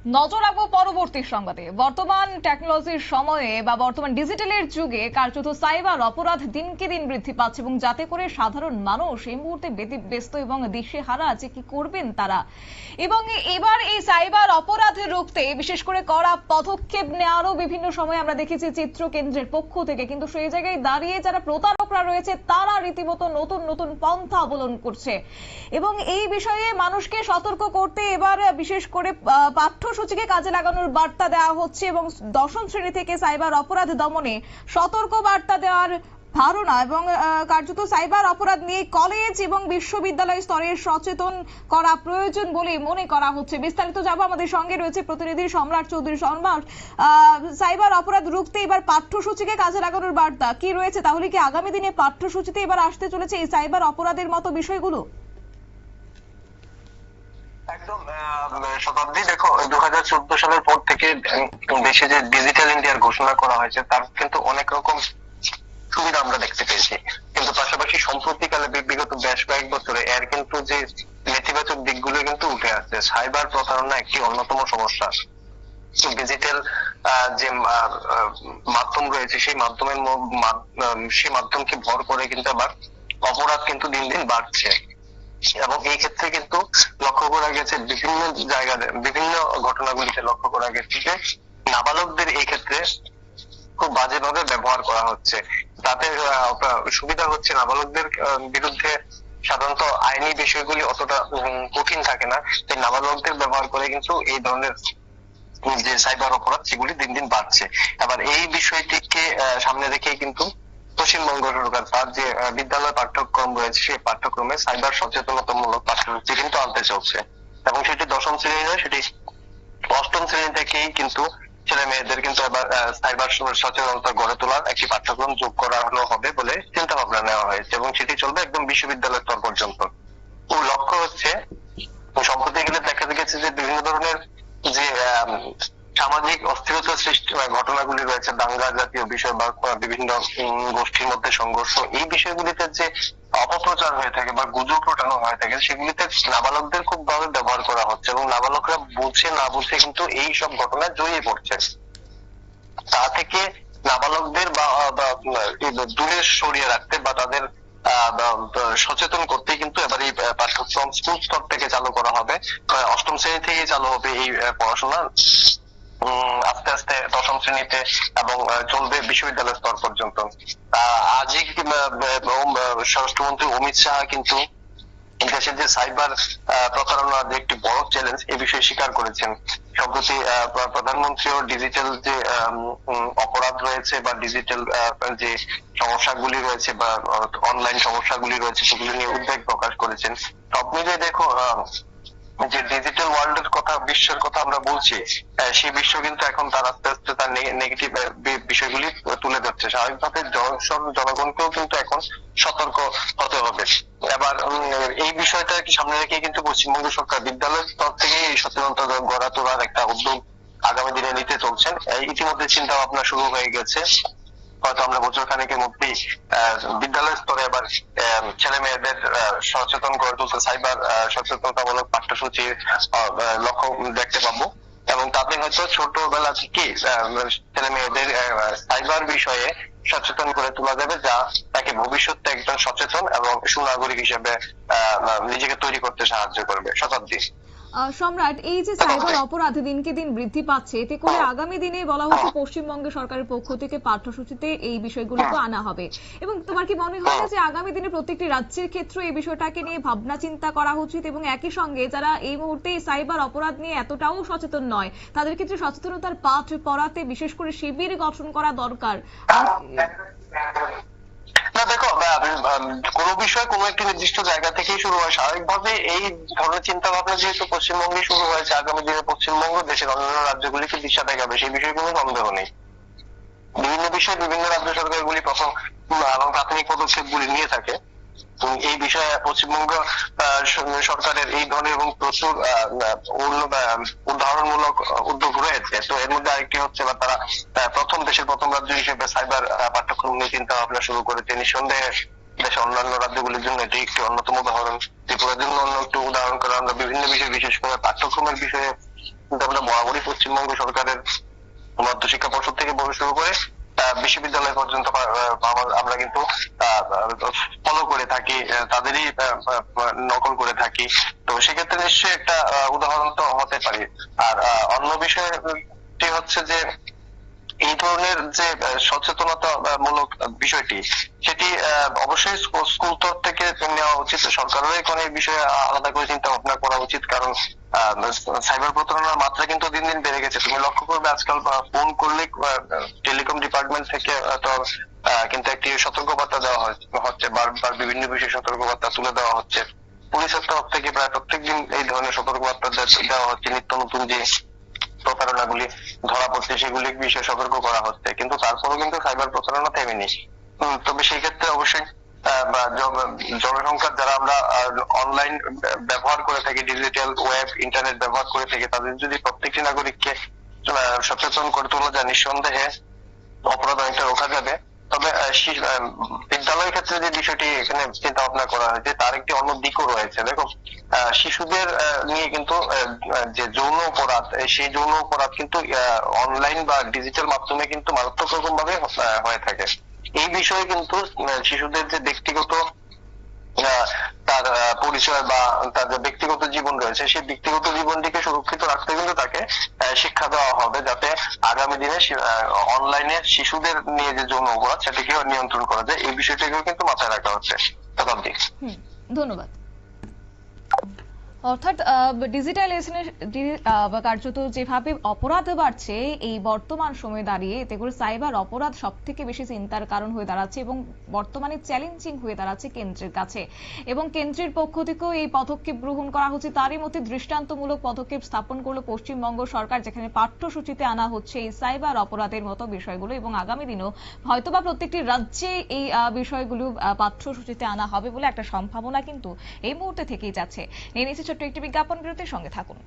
নজর রাখবো পরবর্তী সংবাদে। বর্তমান টেকনোলজির সময়ে বা বর্তমান ডিজিটালের যুগে কার্যত সাইবার অপরাধ দিনকে দিন বৃদ্ধি পাচ্ছে এবং যাতে করে সাধারণ মানুষ এই মুহূর্তে ব্যতিব্যস্ত এবং দিশেহারা যে কি করবেন তারা। এবং এবার এই সাইবার অপরাধ রুখতে বিশেষ করে কড়া পদক্ষেপ নেওয়ারও বিভিন্ন সময় আমরা দেখেছি চিত্র কেন্দ্রের পক্ষ থেকে, কিন্তু সেই জায়গায় দাঁড়িয়ে যারা প্রতারকরা রয়েছে তারা রীতিমতো নতুন নতুন পন্থা অবলম্বন করছে এবং এই বিষয়ে মানুষকে সতর্ক করতে এবার বিশেষ করে পাঠ্যসূচিকে কাজে লাগানোর বার্তা দেওয়া হচ্ছে এবং দশম শ্রেণী থেকে সাইবার অপরাধ দমনে সতর্ক বার্তা দেওয়ার ধারণা এবং কার্যত সাইবার অপরাধ নিয়ে কলেজ এবং বিশ্ববিদ্যালয় স্তরে সচেতন করা প্রয়োজন বলে মনে করা হচ্ছে। বিস্তারিত যাব, আমাদের সঙ্গে রয়েছে প্রতিনিধি সম্রাট চৌধুরী। সম্রাট, সাইবার অপরাধ রুখতে এবার পাঠ্যসূচিকে কাজে লাগানোর বার্তা কি রয়েছে? তাহলে কি আগামী দিনে পাঠ্যসূচিতে এবার আসতে চলেছে এই সাইবার অপরাধের মতো বিষয়গুলো? একদম শতাব্দী, দেখো 2014 সালের পর থেকে দেশে যে ডিজিটাল ইন্ডিয়ার ঘোষণা করা হয়েছে তার কিন্তু অনেক রকম সুবিধা আমরা দেখতে পেয়েছি, কিন্তু পাশাপাশি সম্প্রতিকালে বিগত বেশ কয়েক বছরে এর কিন্তু যে নেতিবাচক দিকগুলো কিন্তু উঠে আসছে। সাইবার প্রতারণা একটি অন্যতম সমস্যা। ডিজিটাল যে মাধ্যম রয়েছে সেই মাধ্যমকে ভর করে কিন্তু আবার অপরাধ কিন্তু দিন দিন বাড়ছে এবং এই ক্ষেত্রে কিন্তু লক্ষ্য করা গেছে বিভিন্ন জায়গাতে বিভিন্ন ঘটনাগুলিতে লক্ষ্য করা গেছে যে নাবালকদের এই ক্ষেত্রে খুব বাজেভাবে ব্যবহার করা হচ্ছে। তাতে সুবিধা হচ্ছে নাবালকদের বিরুদ্ধে সাধারণত আইনি বিষয়গুলি অতটা কঠিন থাকে না, তাই নাবালকদের ব্যবহার করে কিন্তু এই ধরনের যে সাইবার অপরাধ সেগুলি দিন দিন বাড়ছে। এবার এই বিষয়টিকে সামনে রেখে কিন্তু পশ্চিমবঙ্গ সরকার তার যে বিদ্যালয় পাঠ্যক্রম রয়েছে সেই পাঠ্যক্রমে সাইবার সচেতনতামূলক পাঠ্যসূচি কিন্তু আনতে চলছে এবং সেটি দশম শ্রেণী নয়, সেটি অষ্টম শ্রেণী থেকেই কিন্তু ছেলে মেয়েদের কিন্তু এবার সাইবার সচেতনতা গড়ে তোলার একটি পাঠ্যক্রম যোগ করা হবে বলে চিন্তা ভাবনা নেওয়া হয়েছে এবং সেটি চলবে একদম বিশ্ববিদ্যালয় স্তর পর্যন্ত। ওই লক্ষ্য হচ্ছে, সম্প্রতি গেলে দেখা গেছে যে বিভিন্ন ধরনের যে সামাজিক অস্থিরতা সৃষ্টি ঘটনাগুলি রয়েছে, দাঙ্গা জাতীয় বিষয় বা বিভিন্ন গোষ্ঠীর মধ্যে সংঘর্ষ, এই বিষয়গুলিতে যে অপপ্রচার হয়ে থাকে বা গুজব রটানো হয়ে থাকে সেগুলিতে নাবালকদের খুব ভাবে ব্যবহার করা হচ্ছে এবং নাবালকরা বুঝে না বুঝে কিন্তু এই সব ঘটনায় জড়িয়ে পড়ছে। তা থেকে নাবালকদের বা দূরে সরিয়ে রাখতে বা তাদের সচেতন করতে কিন্তু এবার এই পাঠ্যক্রম স্কুল স্তর থেকে চালু করা হবে। অষ্টম শ্রেণী থেকে চালু হবে এই পড়াশোনা, আস্তে আস্তে দশম শ্রেণীতে এবং চলবে বিশ্ববিদ্যালয় স্তর পর্যন্ত। আজই স্বরাষ্ট্রমন্ত্রী অমিত শাহ কিন্তু দেশের যে সাইবার প্রতারণার যে একটি বড় চ্যালেঞ্জ এই বিষয়ে স্বীকার করেছেন। সম্প্রতি প্রধানমন্ত্রীও ডিজিটাল যে অপরাধ রয়েছে বা ডিজিটাল যে সমস্যাগুলি রয়েছে বা অনলাইন সমস্যাগুলি রয়েছে সেগুলি নিয়ে উদ্বেগ প্রকাশ করেছেন। সব মিলিয়ে দেখো যে ডিজিটাল ওয়ার্ল্ডের কথা, বিশ্বের কথা আমরা বলছি, সেই বিশ্ব কিন্তু এখন তার আস্তে আস্তে তার নেগেটিভ বিষয়গুলি তুলে ধরছে। স্বাভাবিকভাবে জনগণকেও কিন্তু এখন সতর্ক হতে হবে। এবার এই বিষয়টা কি সামনে রেখে কিন্তু পশ্চিমবঙ্গ সরকার বিদ্যালয় স্তর থেকে এই সচেতনতা গড়া তোলার একটা উদ্যোগ আগামী দিনে নিতে চলছেন। ইতিমধ্যে চিন্তা ভাবনা শুরু হয়ে গেছে, হয়তো আমরা বছর খানেকের মধ্যেই বিদ্যালয় স্তরে এবার ছেলে মেয়েদের সচেতন করে তুলতে সাইবার সচেতনতামূলক পাঠ্যসূচির লক্ষ্য দেখতে পাবো এবং তাতে হয়তো ছোটবেলা থেকে ছেলে মেয়েদের সাইবার বিষয়ে সচেতন করে তোলা যাবে, যা তাকে ভবিষ্যতে একজন সচেতন এবং সুনাগরিক হিসেবে নিজেকে তৈরি করতে সাহায্য করবে। শতাব্দী। সম্রাট, এই যে সাইবার অপরাধ দিনকে দিন বৃদ্ধি পাচ্ছে, এতে করে আগামী দিনে বলা হচ্ছে পশ্চিমবঙ্গ সরকারের পক্ষ থেকে পাঠ্যসূচিতে এই বিষয়গুলোকে আনা হবে এবং তোমার কি মনে হয় না যে আগামী দিনে প্রত্যেকটি রাজ্যের ক্ষেত্রে এই বিষয়টাকে নিয়ে ভাবনা চিন্তা করা উচিত এবং একই সঙ্গে যারা এই মুহূর্তে সাইবার অপরাধ নিয়ে এতটাও সচেতন নয় তাদের ক্ষেত্রে সচেতনতার পাঠ পড়াতে বিশেষ করে শিবির গঠন করা দরকার? না দেখো, কোনো বিষয় কোনো একটি নির্দিষ্ট জায়গা থেকেই শুরু হয়। স্বাভাবিকভাবে এই ধরনের চিন্তা ভাবনা যেহেতু পশ্চিমবঙ্গে শুরু হয়েছে, আগামী দিনে পশ্চিমবঙ্গ দেশের অন্যান্য রাজ্যগুলিকে দিশা দেখাবে, সেই বিষয়ে কোনো সন্দেহ নেই। বিভিন্ন বিষয়ে বিভিন্ন রাজ্য সরকারগুলি প্রথম এবং প্রাথমিক পদক্ষেপগুলি নিয়ে থাকে। এই বিষয়ে পশ্চিমবঙ্গ সরকারের এই ধরনের এবং প্রচুর উদাহরণমূলক উদ্যোগ রয়েছে। তো এর মধ্যে আরেকটি হচ্ছে বা তারা দেশের প্রথম রাজ্য হিসেবে সাইবার পাঠ্যক্রম নিয়ে চিন্তা ভাবনা শুরু করেছে। নিঃসন্দেহে দেশের অন্যান্য রাজ্যগুলির জন্য এটি একটি অন্যতম উদাহরণ। ত্রিপুরার জন্য অন্য একটু উদাহরণ করে আমরা বিভিন্ন বিষয়, বিশেষ করে পাঠ্যক্রমের বিষয়ে আমরা বরাবরই পশ্চিমবঙ্গ সরকারের মধ্যশিক্ষা পর্ষদ থেকে শুরু করে বিশ্ববিদ্যালয় পর্যন্ত আমরা কিন্তু ফলো করে থাকি, তাদেরই নকল করে থাকি। তো সেক্ষেত্রে নিশ্চয়ই একটা উদাহরণ তো হতে পারে। আর অন্য বিষয়টি হচ্ছে যে এই ধরনের যে সচেতনতা মূলক বিষয়টি, সেটি অবশ্যই স্কুল তরফ থেকে নেওয়া উচিত। সরকারের কোনো এই বিষয়ে আলাদা করে চিন্তা ভাবনা করা উচিত, কারণ সাইবার প্রতারণার মাত্রা কিন্তু দিন দিন বেড়ে গেছে। তুমি লক্ষ্য করবে আজকাল ফোন করলে টেলিকম ডিপার্টমেন্ট থেকে তো কিন্তু একটি সতর্কবার্তা দেওয়া হচ্ছে, বারবার বিভিন্ন বিষয়ে সতর্কবার্তা তুলে দেওয়া হচ্ছে। পুলিশের তরফ থেকে প্রায় প্রত্যেকদিন এই ধরনের সতর্কবার্তা দেওয়া হচ্ছে, নিত্য নতুন যে প্রতারণাগুলি ধরা পড়ছে সেগুলি বিষয়ে সতর্ক করা হচ্ছে, কিন্তু তারপরেও কিন্তু সাইবার প্রতারণা থেমেনি। তবে সেই ক্ষেত্রে অবশ্যই জনসংখ্যা যারা আমরা অনলাইন ব্যবহার করে থাকি, ডিজিটাল ওয়েব ইন্টারনেট ব্যবহার করে থাকি, তাদের যদি প্রত্যেকটি নাগরিককে সচেতন করে তোলা যায়, নিঃসন্দেহে অপরাধ অনেকটা রোখা যাবে। তবে বিদ্যালয়ের ক্ষেত্রে যে বিষয়টি এখানে চিন্তা ভাবনা করা হয়েছে, তার একটি অন্য দিকও রয়েছে। দেখো, শিশুদের নিয়ে কিন্তু যে যৌন অপরাধ, সেই যৌন অপরাধ কিন্তু অনলাইন বা ডিজিটাল মাধ্যমে কিন্তু মারাত্মক রকম ভাবে হয়ে থাকে। এই বিষয়ে কিন্তু শিশুদের যে ব্যক্তিগত তার পরিচয় বা তার যে ব্যক্তিগত জীবন রয়েছে, সেই ব্যক্তিগত জীবনটিকে সুরক্ষিত রাখতে কিন্তু তাকে শিক্ষা দেওয়া হবে, যাতে আগামী দিনে অনলাইনে শিশুদের নিয়ে যে যৌন অপরাধ সেটাকেও নিয়ন্ত্রণ করা যায়। এই বিষয়টাকেও কিন্তু মাথায় রাখা হচ্ছে। ধন্যবাদ। অর্থাৎ ডিজিটালাইজেশনের কার্যত যেভাবে অপরাধ বাড়ছে এই বর্তমান সময়ে দাঁড়িয়ে, এতে করে সাইবার অপরাধ সব থেকে বেশি চিন্তার কারণ হয়ে দাঁড়াচ্ছে এবং বর্তমানে চ্যালেঞ্জিং হয়ে দাঁড়াচ্ছে কেন্দ্রের কাছে। এবং কেন্দ্রের পক্ষ থেকেও এই পদক্ষেপ গ্রহণ করা হচ্ছে। তারই মধ্যে দৃষ্টান্তমূলক পদক্ষেপ স্থাপন করলো পশ্চিমবঙ্গ সরকার, যেখানে পাঠ্যসূচিতে আনা হচ্ছে এই সাইবার অপরাধের মতো বিষয়গুলো, এবং আগামী দিনেও হয়তোবা প্রত্যেকটি রাজ্যে এই বিষয়গুলো পাঠ্যসূচিতে আনা হবে বলে একটা সম্ভাবনা কিন্তু এই মুহূর্তে থেকেই যাচ্ছে। নিয়ে নিচ্ছে ছোট্ট একটি বিজ্ঞাপন বিরতির সঙ্গে থাকুন।